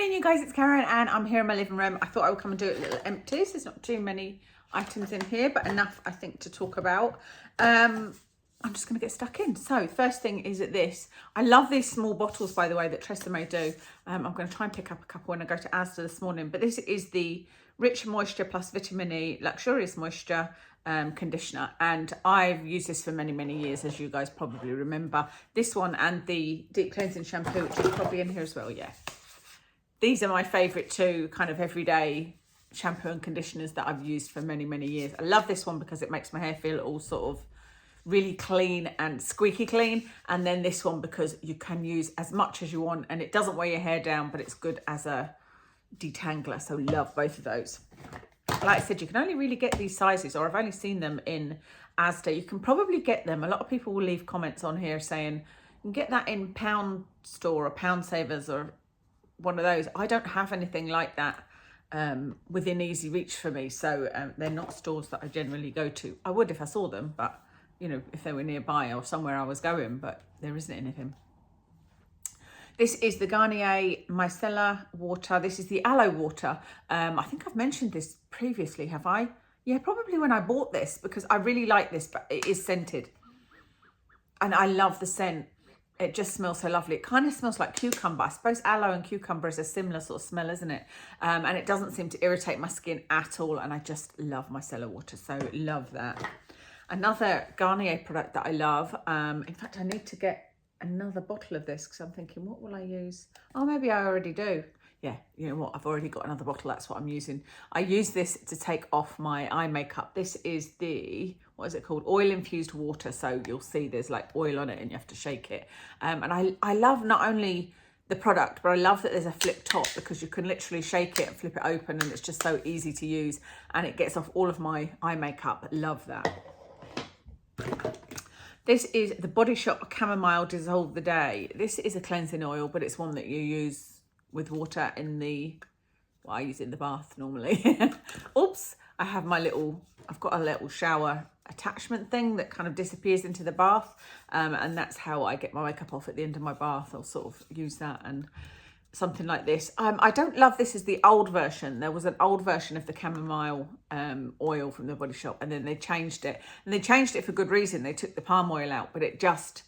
morning, you guys, it's Karen and I'm here in my living room. I thought I would come and do a little empties. There's not too many items in here, but enough, I think, to talk about. I'm just going to get stuck in. So first thing is this. I love these small bottles, by the way, that Tresemme do. I'm going to try and pick up a couple when I go to Asda this morning. But this is the Rich Moisture plus Vitamin E Luxurious Moisture conditioner. And I've used this for many, many years, as you guys probably remember. This one and the Deep Cleansing Shampoo, which is probably in here as well, yeah. These are my favourite two kind of everyday shampoo and conditioners that I've used for many, many years. I love this one because it makes my hair feel all sort of really clean and squeaky clean. And then this one because you can use as much as you want and it doesn't weigh your hair down, but it's good as a detangler. So love both of those. Like I said, you can only really get these sizes, or I've only seen them in Asda. You can probably get them. A lot of people will leave comments on here saying, you can get that in Pound Store or Pound Savers or one of those. I don't have anything like that within easy reach for me, so they're not stores that I generally go to. I would if I saw them, but you know, if they were nearby or somewhere I was going, but there isn't anything. This is the Garnier Micellar water. This is the aloe water. I think I've mentioned this previously, have I? Yeah, probably when I bought this, because I really like this, but it is scented and I love the scent. It just smells so lovely. It kind of smells like cucumber. I suppose aloe and cucumber is a similar sort of smell, isn't it? And it doesn't seem to irritate my skin at all. And I just love micellar water. So love that. Another Garnier product that I love. In fact, I need to get another bottle of this because I'm thinking, what will I use? Oh, maybe I already do. Yeah, you know what? I've already got another bottle. That's what I'm using. I use this to take off my eye makeup. This is the, what is it called? Oil infused water. So you'll see there's like oil on it and you have to shake it. And I love not only the product, but I love that there's a flip top because you can literally shake it and flip it open and it's just so easy to use and it gets off all of my eye makeup. Love that. This is the Body Shop Chamomile Dissolve the Day. This is a cleansing oil, but it's one that you use with water in the, well, I use it in the bath normally. Oops, I have my little, I've got a little shower attachment thing that kind of disappears into the bath. And that's how I get my makeup off at the end of my bath. I'll sort of use that and something like this. I don't love this as the old version. There was an old version of the chamomile oil from the Body Shop and then they changed it. And they changed it for good reason. They took the palm oil out, but it just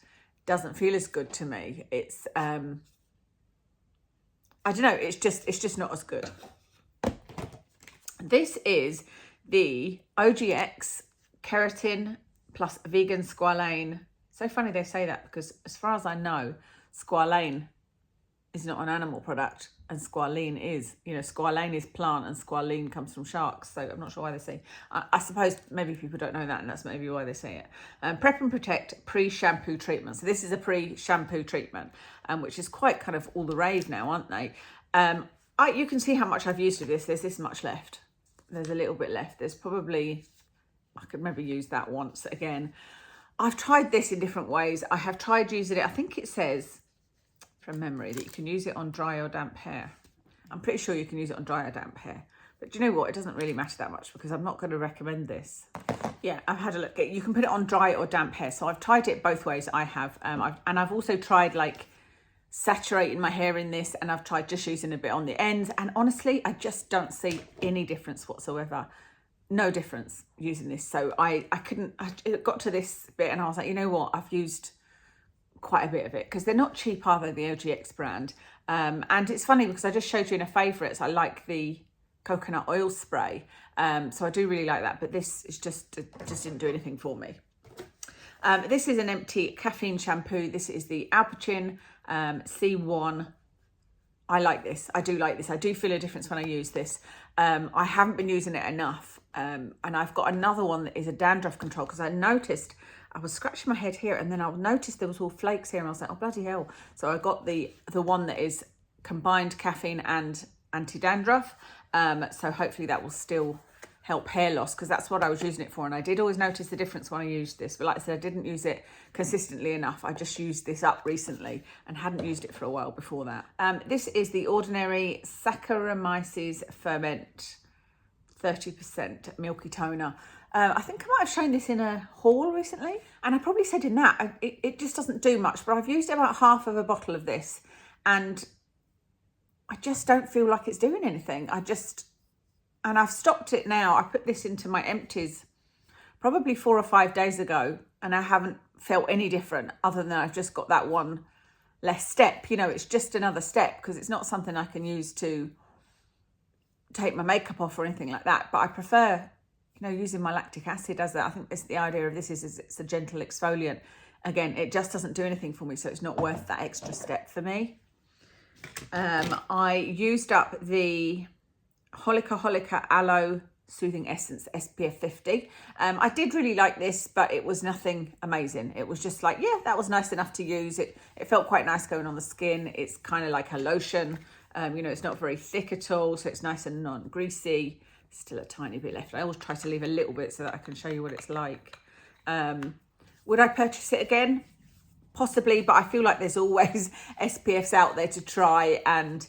doesn't feel as good to me. It's, I don't know, it's just not as good. This is the OGX Keratin plus Vegan Squalane. So funny they say that because as far as I know, squalane is not an animal product and squalene is. You know, squalane is plant and squalene comes from sharks. So I'm not sure why they say. I suppose maybe people don't know that and that's maybe why they say it. Prep and Protect pre-shampoo treatment. So this is a pre-shampoo treatment, which is quite kind of all the rave now, aren't they? You can see how much I've used of this. There's this much left. There's a little bit left. There's probably, I could maybe use that once again. I've tried this in different ways. I have tried using it. I think it says from memory that you can use it on dry or damp hair. I'm pretty sure you can use it on dry or damp hair. But do you know what? It doesn't really matter that much because I'm not going to recommend this. Yeah, I've had a look. You can put it on dry or damp hair. So I've tried it both ways. I have. I've also tried like saturating my hair in this and I've tried just using a bit on the ends. And honestly, I just don't see any difference whatsoever. No difference using this. So it got to this bit and I was like, you know what? I've used quite a bit of it because they're not cheap, are they, the OGX brand? And it's funny because I just showed you in a favourites. I like the coconut oil spray. So I do really like that, but this is just didn't do anything for me. This is an empty caffeine shampoo. This is the Alpecin C1. I like this. I do like this. I do feel a difference when I use this. I haven't been using it enough. And I've got another one that is a dandruff control because I noticed I was scratching my head here and then I noticed there was all flakes here and I was like, oh, bloody hell. So I got the one that is combined caffeine and anti-dandruff. So hopefully that will still help hair loss because that's what I was using it for. And I did always notice the difference when I used this. But like I said, I didn't use it consistently enough. I just used this up recently and hadn't used it for a while before that. This is the Ordinary Saccharomyces Ferment 30% Milky Toner. I think I might have shown this in a haul recently. And I probably said in that, it just doesn't do much. But I've used about half of a bottle of this. And I just don't feel like it's doing anything. And I've stopped it now. I put this into my empties probably 4 or 5 days ago, and I haven't felt any different other than I've just got that one less step. You know, it's just another step because it's not something I can use to take my makeup off or anything like that. But I prefer, you know, using my lactic acid as that. I think the idea of this is it's a gentle exfoliant. Again, it just doesn't do anything for me, so it's not worth that extra step for me. I used up the Holika Aloe Soothing Essence SPF 50. I did really like this, but it was nothing amazing. It was just like, yeah, that was nice enough to use. It felt quite nice going on the skin. It's kind of like a lotion. You know, it's not very thick at all, so it's nice and non-greasy. Still a tiny bit left. I always try to leave a little bit so that I can show you what it's like. Would I purchase it again? Possibly, but I feel like there's always SPFs out there to try, and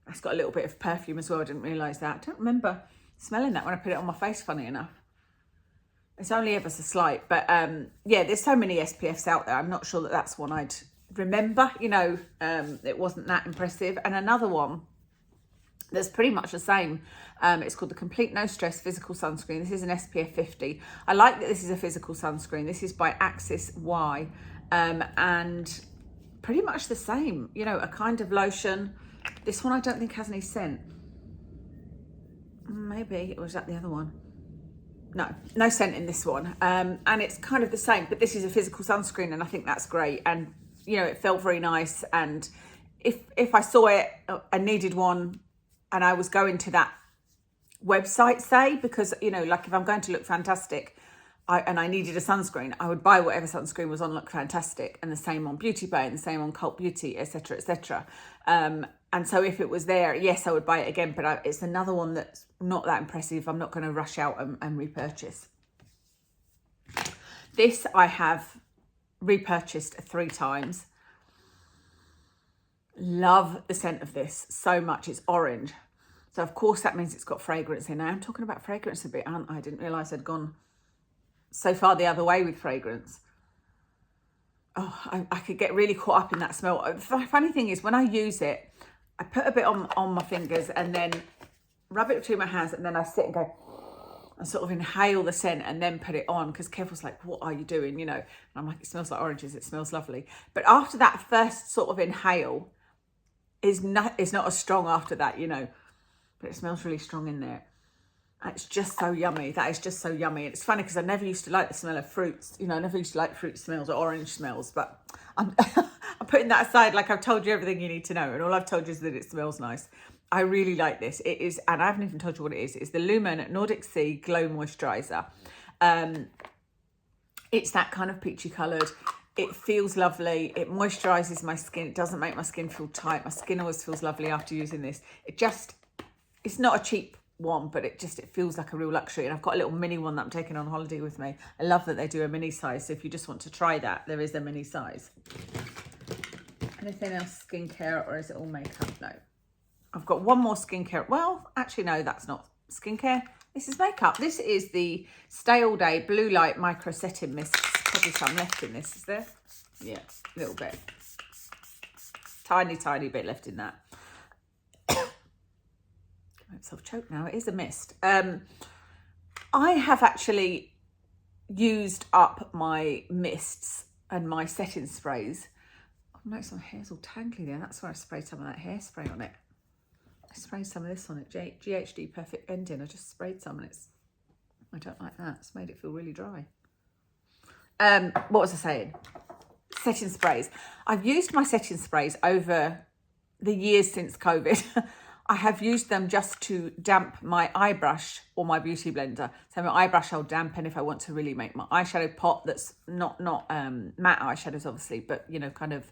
it's got a little bit of perfume as well. I didn't realise that. I don't remember smelling that when I put it on my face, funny enough. It's only ever so slight, but yeah, there's so many SPFs out there. I'm not sure that that's one I'd remember, you know. It wasn't that impressive. And another one that's pretty much the same. It's called the Complete No Stress Physical Sunscreen. This is an SPF 50. I like that this is a physical sunscreen. This is by Axis Y, and pretty much the same, you know, a kind of lotion. This one I don't think has any scent. Maybe it was that the other one. No scent in this one. And it's kind of the same, but this is a physical sunscreen, and I think that's great. And, you know, it felt very nice. And if I saw it, I needed one, and I was going to that website, say, because, you know, like if I'm going to look fantastic and I needed a sunscreen, I would buy whatever sunscreen was on Look Fantastic, and the same on Beauty Bay, and the same on Cult Beauty, etc., etc. And so if it was there, yes, I would buy it again, but it's another one that's not that impressive. I'm not going to rush out and repurchase. This I have repurchased 3 times. Love the scent of this so much. It's orange. So of course that means it's got fragrance in. I am talking about fragrance a bit, aren't I? I didn't realise I'd gone so far the other way with fragrance. Oh, I could get really caught up in that smell. The funny thing is, when I use it, I put a bit on my fingers and then rub it between my hands, and then I sit and go and sort of inhale the scent and then put it on, because Kev was like, what are you doing, you know? And I'm like, it smells like oranges, it smells lovely. But after that first sort of inhale is not as strong after that, you know, but it smells really strong in there. It's just so yummy. That is just so yummy. And it's funny because I never used to like the smell of fruits. You know, I never used to like fruit smells or orange smells, but I'm putting that aside. Like, I've told you everything you need to know, and all I've told you is that it smells nice. I really like this. It is, and I haven't even told you what it is. It's the Lumene Nordic Sea Glow Moisturiser. It's that kind of peachy coloured. It feels lovely. It moisturises my skin. It doesn't make my skin feel tight. My skin always feels lovely after using this. It's not a cheap one, but it feels like a real luxury. And I've got a little mini one that I'm taking on holiday with me. I love that they do a mini size, so if you just want to try that, there is a mini size. Anything else skincare, or is it all makeup? No, I've got one more skincare. Well, actually no, that's not skincare, this is makeup. This is the Stay All Day Blue Light Micro Setting Mist. Probably some left in this, is there? Yeah, a little bit, tiny bit left in that. Myself choked now. It is a mist. I have actually used up my mists and my setting sprays. Oh no, my hair's all tangly there. That's why I sprayed some of that hairspray on it. I sprayed some of this on it. GHD Perfect Ending. I just sprayed some, and I don't like that. It's made it feel really dry. What was I saying? Setting sprays. I've used my setting sprays over the years since COVID. I have used them just to damp my eye brush or my beauty blender. So my eye brush I'll dampen if I want to really make my eyeshadow pop. That's not matte eyeshadows, obviously, but, you know, kind of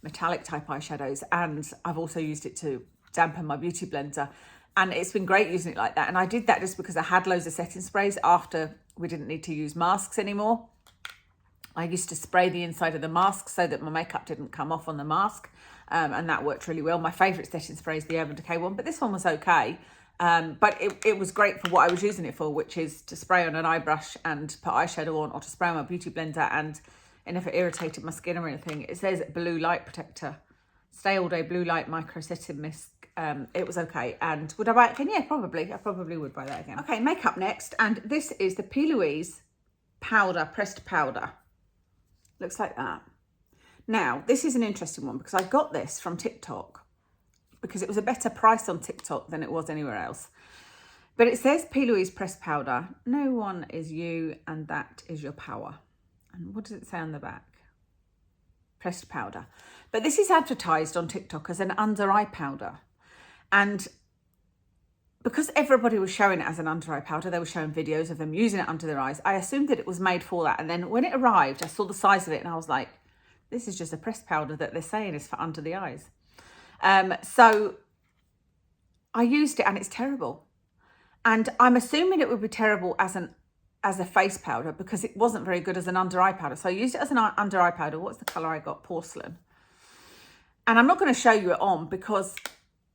metallic type eyeshadows. And I've also used it to dampen my beauty blender. And it's been great using it like that. And I did that just because I had loads of setting sprays after we didn't need to use masks anymore. I used to spray the inside of the mask so that my makeup didn't come off on the mask. And that worked really well. My favourite setting spray is the Urban Decay one, but this one was okay. But it was great for what I was using it for, which is to spray on an eye brush and put eyeshadow on, or to spray on my beauty blender. And if it irritated my skin or anything, it says blue light protector. Stay All Day Blue Light Micro Setting Mist. It was okay. And would I buy it again? Yeah, probably. I probably would buy that again. Okay, makeup next. And this is the P. Louise powder, pressed powder. Looks like that. Now, this is an interesting one because I got this from TikTok because it was a better price on TikTok than it was anywhere else. But it says P. Louise pressed powder. No one is you and that is your power. And what does it say on the back? Pressed powder. But this is advertised on TikTok as an under eye powder. And because everybody was showing it as an under eye powder, they were showing videos of them using it under their eyes. I assumed that it was made for that. And then when it arrived, I saw the size of it and I was like, this is just a pressed powder that they're saying is for under the eyes. So I used it and it's terrible. And I'm assuming it would be terrible as a face powder because it wasn't very good as an under eye powder. So I used it as an under eye powder. What's the colour I got? Porcelain. And I'm not going to show you it on because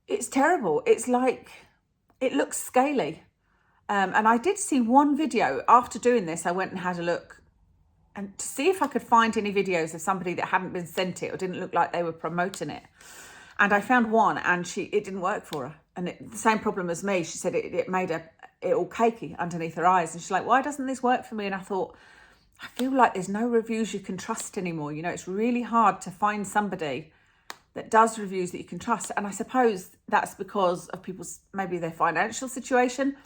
it's terrible. It's like, it looks scaly. And I did see one video after doing this. I went and had a look and to see if I could find any videos of somebody that hadn't been sent it or didn't look like they were promoting it. And I found one and it didn't work for her. And the same problem as me. She said it made it all cakey underneath her eyes. And she's like, why doesn't this work for me? And I thought, I feel like there's no reviews you can trust anymore. You know, it's really hard to find somebody that does reviews that you can trust. And I suppose that's because of people's, maybe their financial situation.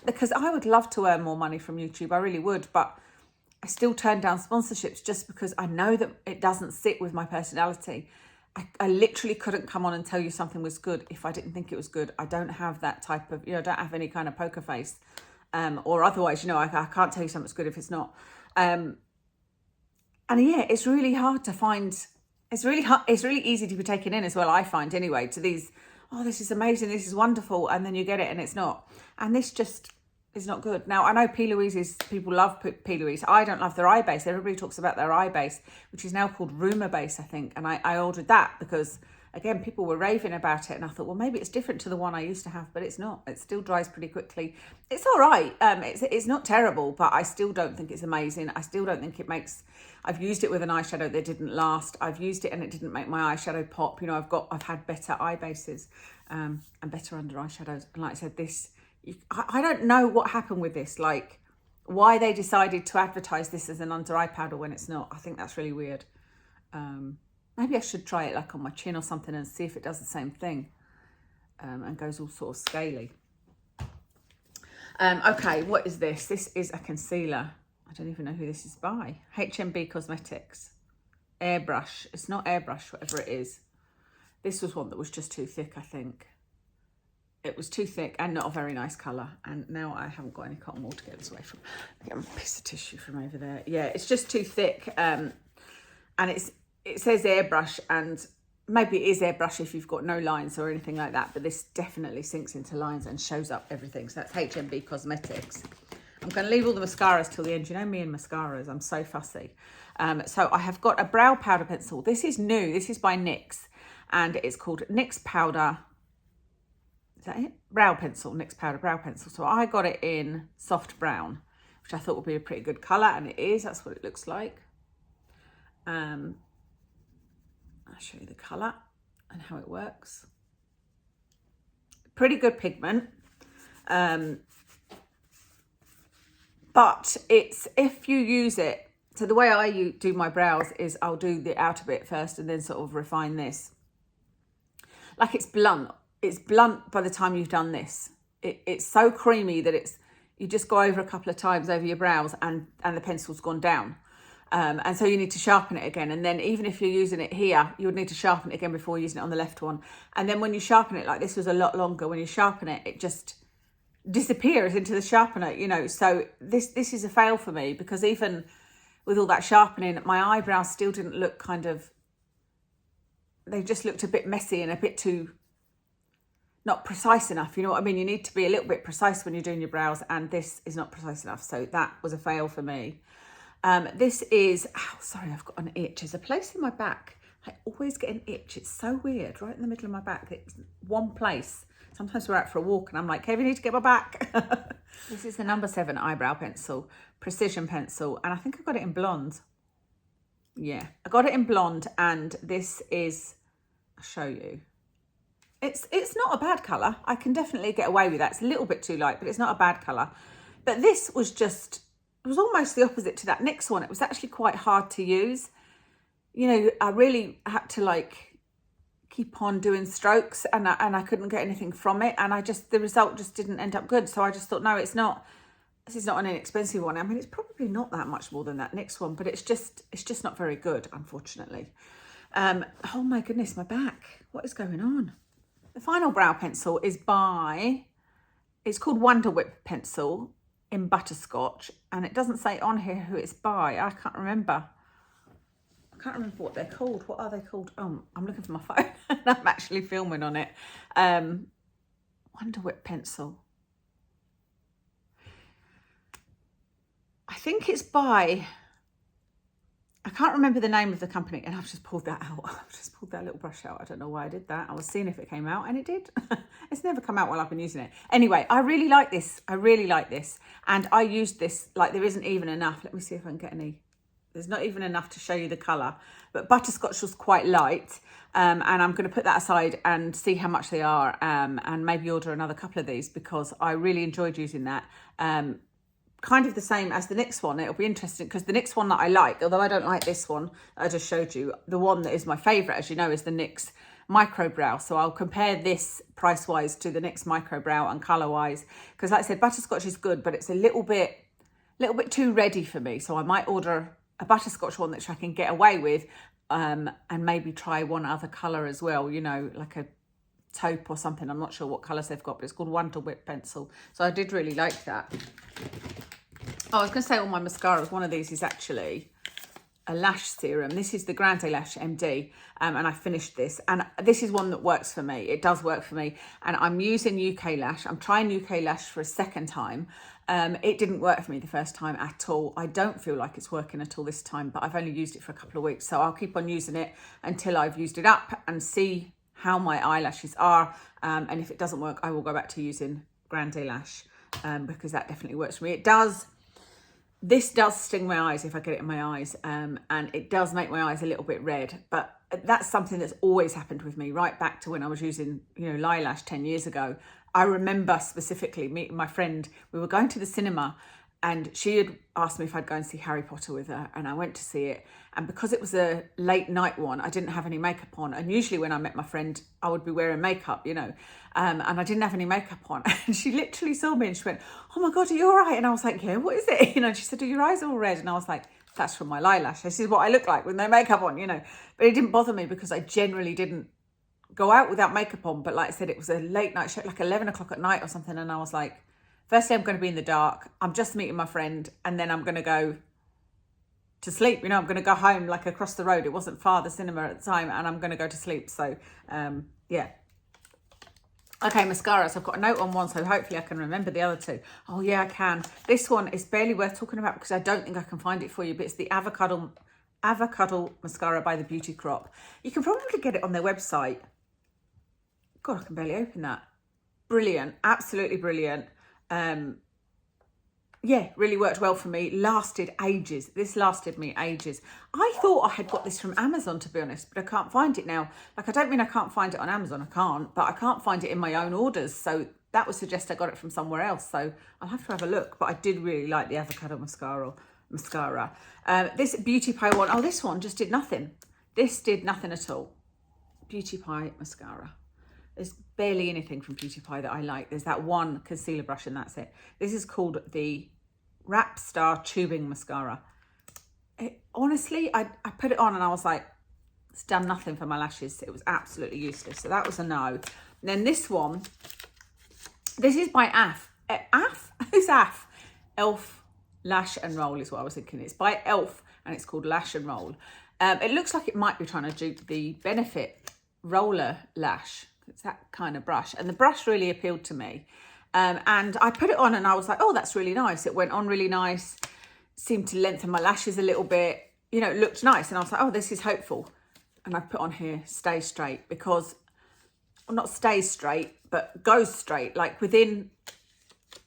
Because I would love to earn more money from YouTube. I really would. But I still turn down sponsorships just because I know that it doesn't sit with my personality. I literally couldn't come on and tell you something was good if I didn't think it was good. I don't have that type of, I don't have any kind of poker face. Or otherwise, I can't tell you something's good if it's not. And yeah, it's really hard to find. It's really easy to be taken in as well, I find anyway, to these, oh, this is amazing, this is wonderful. And then you get it and it's not. And this just is not good. Now, I know P. Louise people love P. Louise. I don't love their eye base. Everybody talks about their eye base, which is now called Rumour Base, I think. And I ordered that because, again, people were raving about it. And I thought, well, maybe it's different to the one I used to have, but it's not. It still dries pretty quickly. It's all right. It's not terrible, but I still don't think it's amazing. I still don't think it makes... I've used it with an eyeshadow that didn't last. I've used it and it didn't make my eyeshadow pop. I've had better eye bases and better under eyeshadows. And like I said, this... I don't know what happened with this, like why they decided to advertise this as an under eye powder when it's not. I think that's really weird. Maybe I should try it like on my chin or something and see if it does the same thing and goes all sort of scaly. Okay, what is this? This is a concealer. I don't even know who this is by. HMB Cosmetics. Airbrush. It's not airbrush, whatever it is. This was one that was just too thick, I think. It was too thick and not a very nice colour. And now I haven't got any cotton wool to get this away from. I'll get a piece of tissue from over there. Yeah, it's just too thick. And it says airbrush, and maybe it is airbrush if you've got no lines or anything like that. But this definitely sinks into lines and shows up everything. So that's HMB Cosmetics. I'm going to leave all the mascaras till the end. You know me and mascaras. I'm so fussy. So I have got a brow powder pencil. This is new. This is by NYX. And it's called NYX Powder... Is that it? Brow pencil, NYX Powder Brow Pencil. So I got it in soft brown, which I thought would be a pretty good colour, and it is. That's what it looks like. I'll show you the colour and how it works. Pretty good pigment. But it's, if you use it, so the way I do my brows is I'll do the outer bit first and then sort of refine this. Like it's blunt. It's blunt by the time you've done this. It's so creamy that you just go over a couple of times over your brows and the pencil's gone down. And so you need to sharpen it again. And then even if you're using it here, you would need to sharpen it again before using it on the left one. And then when you sharpen it, like this was a lot longer, when you sharpen it, it just disappears into the sharpener, So this is a fail for me because even with all that sharpening, my eyebrows still didn't look they just looked a bit messy and a bit too... not precise enough, you know what I mean? You need to be a little bit precise when you're doing your brows, and this is not precise enough. So that was a fail for me. This is, sorry, I've got an itch. There's a place in my back. I always get an itch. It's so weird, right in the middle of my back. It's one place. Sometimes we're out for a walk and I'm like, Kevin, you need to get my back. This is the number 7 eyebrow pencil, precision pencil. And I think I got it in blonde. Yeah, I got it in blonde, and this is I'll show you. It's not a bad colour. I can definitely get away with that. It's a little bit too light, but it's not a bad colour. But this was just, it was almost the opposite to that NYX one. It was actually quite hard to use. You know, I really had to like keep on doing strokes and I couldn't get anything from it. And the result just didn't end up good. So I just thought, no, this is not an inexpensive one. I mean, it's probably not that much more than that NYX one, but it's just not very good, unfortunately. Oh my goodness, my back. What is going on? The final brow pencil is it's called Wonder Whip pencil in Butterscotch, and it doesn't say on here who it's by. I can't remember what they're called. What are they called? Oh, I'm looking for my phone and I'm actually filming on it. Wonder Whip pencil. I think it's by, I can't remember the name of the company, and I've just pulled that out. I've just pulled that little brush out. I don't know why I did that. I was seeing if it came out, and it did. It's never come out while I've been using it. Anyway, I really like this. I really like this. And I used this, like there isn't even enough. Let me see if I can get any. There's not even enough to show you the colour. But Butterscotch was quite light. And I'm going to put that aside and see how much they are. And maybe order another couple of these because I really enjoyed using that. Kind of the same as the NYX one. It'll be interesting because the NYX one that I like, although I don't like this one I just showed you, the one that is my favourite, as you know, is the NYX Micro Brow. So I'll compare this price-wise to the NYX Micro Brow and colour-wise, because like I said, Butterscotch is good, but it's a little bit too ready for me. So I might order a Butterscotch one that I can get away with, and maybe try one other colour as well, you know, like a taupe or something. I'm not sure what colours they've got, but it's called Wonder Whip pencil. So I did really like that. Oh, I was going to say all my mascaras. One of these is actually a Lash serum. This is the Grande Lash MD, and I finished this. And this is one that works for me. It does work for me. And I'm using UK Lash. I'm trying UK Lash for a second time. It didn't work for me the first time at all. I don't feel like it's working at all this time, but I've only used it for a couple of weeks. So I'll keep on using it until I've used it up and see how my eyelashes are. And if it doesn't work, I will go back to using Grande Lash, because that definitely works for me. This does sting my eyes if I get it in my eyes, and it does make my eyes a little bit red, but that's something that's always happened with me right back to when I was using, you know, Lash 10 years ago. I remember specifically meeting my friend. We were going to the cinema and she had asked me if I'd go and see Harry Potter with her, and I went to see it. And because it was a late night one, I didn't have any makeup on. And usually when I met my friend, I would be wearing makeup, you know, and I didn't have any makeup on. And she literally saw me and she went, "Oh my God, are you all right?" And I was like, "Yeah, what is it?" You know, she said, "Are your eyes all red?" And I was like, "That's from my eyelash. This is what I look like with no makeup on," you know. But it didn't bother me because I generally didn't go out without makeup on. But like I said, it was a late night show, like 11 o'clock at night or something. And I was like, firstly, I'm going to be in the dark. I'm just meeting my friend, and then I'm going to go to sleep. You know, I'm going to go home like across the road. It wasn't far, the cinema at the time, and I'm going to go to sleep. So, yeah. Okay, mascaras. I've got a note on one, so hopefully I can remember the other two. Oh, yeah, I can. This one is barely worth talking about because I don't think I can find it for you, but it's the Avocuddle mascara by the Beauty Crop. You can probably get it on their website. God, I can barely open that. Brilliant. Absolutely brilliant. Yeah, really worked well for me. Lasted ages. This lasted me ages. I thought I had got this from Amazon, to be honest, but I can't find it now. Like, I don't mean I can't find it on Amazon. I can't, but I can't find it in my own orders. So that would suggest I got it from somewhere else. So I'll have to have a look. But I did really like the Avocuddle mascara. This Beauty Pie one. Oh, this one just did nothing. This did nothing at all. Beauty Pie mascara. There's barely anything from Beauty Pie that I like. There's that one concealer brush and that's it. This is called the Wrap Star Tubing Mascara. Honestly, I put it on and I was like, it's done nothing for my lashes. It was absolutely useless. So that was a no. And then this one, this is by AF. AF? Who's AF? Elf Lash and Roll is what I was thinking. It's by Elf and it's called Lash and Roll. It looks like it might be trying to dupe the Benefit Roller Lash. It's that kind of brush. And the brush really appealed to me. And I put it on and I was like, oh, that's really nice. It went on really nice. Seemed to lengthen my lashes a little bit. You know, it looked nice. And I was like, oh, this is hopeful. And I put on here, stay straight, because, well, not stay straight, but goes straight. Like within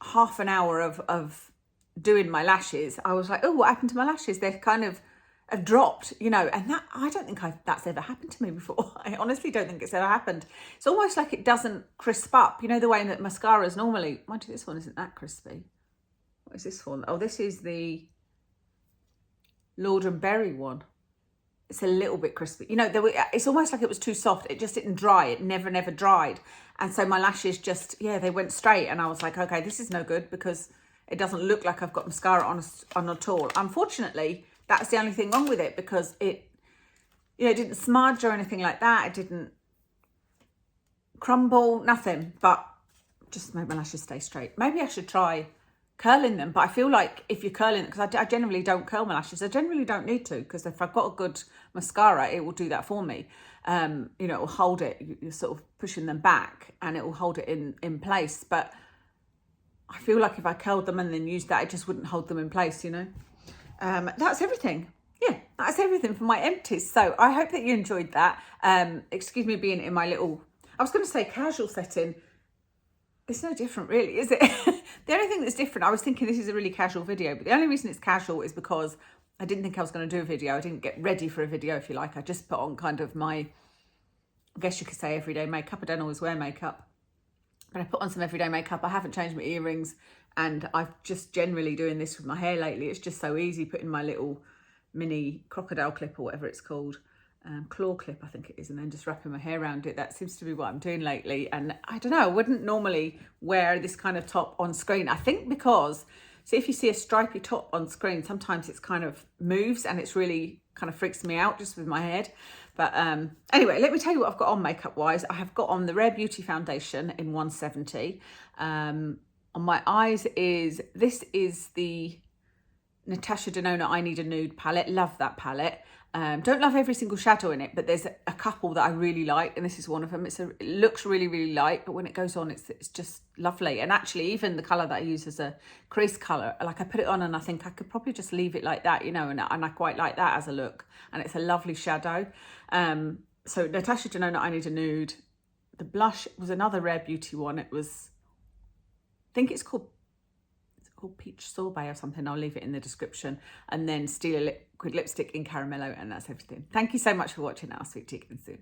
half an hour of doing my lashes, I was like, oh, what happened to my lashes? They're kind of have dropped, you know, and that, I don't think that's ever happened to me before. I honestly don't think it's ever happened. It's almost like it doesn't crisp up, you know, the way that mascaras normally, mind you, this one isn't that crispy. What is this one? Oh, this is the Lord and Berry one. It's a little bit crispy. You know, it's almost like it was too soft. It just didn't dry. It never dried. And so my lashes just, yeah, they went straight. And I was like, okay, this is no good because it doesn't look like I've got mascara on at all. Unfortunately, that's the only thing wrong with it because it, you know, it didn't smudge or anything like that. It didn't crumble, nothing, but just made my lashes stay straight. Maybe I should try curling them, but I feel like if you're curling, because I generally don't curl my lashes. I generally don't need to, because if I've got a good mascara, it will do that for me. You know, it will hold it. You're sort of pushing them back and it will hold it in place. But I feel like if I curled them and then used that, it just wouldn't hold them in place, you know. That's everything. Yeah, that's everything for my empties. So I hope that you enjoyed that. Excuse me being in my little, I was going to say casual setting. It's no different really, is it? The only thing that's different, I was thinking this is a really casual video, but the only reason it's casual is because I didn't think I was going to do a video. I didn't get ready for a video, if you like. I just put on kind of my, I guess you could say, everyday makeup. I don't always wear makeup, but I put on some everyday makeup. I haven't changed my earrings, and I'm just generally doing this with my hair lately. It's just so easy putting my little mini crocodile clip or whatever it's called, claw clip I think it is, and then just wrapping my hair around it. That seems to be what I'm doing lately. And I don't know, I wouldn't normally wear this kind of top on screen. I think because, so if you see a stripy top on screen, sometimes it's kind of moves and it's really kind of freaks me out just with my head. But anyway, let me tell you what I've got on makeup wise. I have got on the Rare Beauty foundation in 170. On my eyes this is the Natasha Denona I Need a Nude palette. Love that palette. Don't love every single shadow in it, but there's a couple that I really like, and this is one of them. It looks really, really light, but when it goes on, it's just lovely. And actually, even the colour that I use as a crease colour, like I put it on and I think I could probably just leave it like that, you know, and I quite like that as a look. And it's a lovely shadow. So Natasha Denona I Need a Nude. The blush was another Rare Beauty one. It was, I think it's called Peach Sorbet or something. I'll leave it in the description. And then Stila Liquid Lipstick in Caramello, and that's everything. Thank you so much for watching. I'll speak to you again soon.